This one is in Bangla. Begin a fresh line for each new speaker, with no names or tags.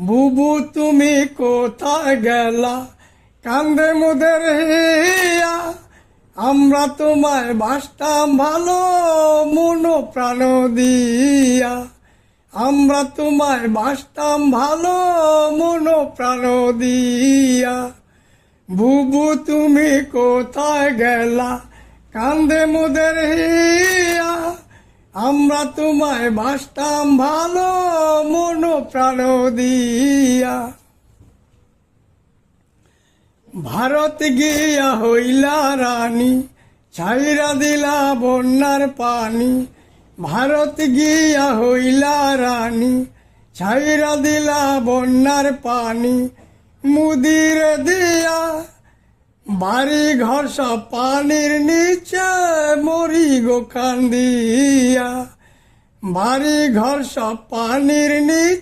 বুবু তুমি কোথায় গেলা, কান্দে মোদের হিয়া। আমরা তোমায় বাসতাম ভালো, মন প্রাণ দিয়া। আমরা তোমায় বাসতাম ভালো, মন প্রাণ দিয়া। বুবু তুমি কোথায় গেলা, কান্দে মোদের হিয়া। আমরা তোমায় বাসতাম ভালো, মন প্রাণ দিয়া। ভারত গিয়া হইলা রানী, ছাইরা দিলা বন্যার পানি। ভারত গিয়া হইলা রানী, ছাইরা দিলা বন্যার পানি। মুদির দিয়া বাড়ি ঘর সব পানির নিচে, মরি গো কান্দিয়া। বাড়ি ঘর সব পানির নিচে।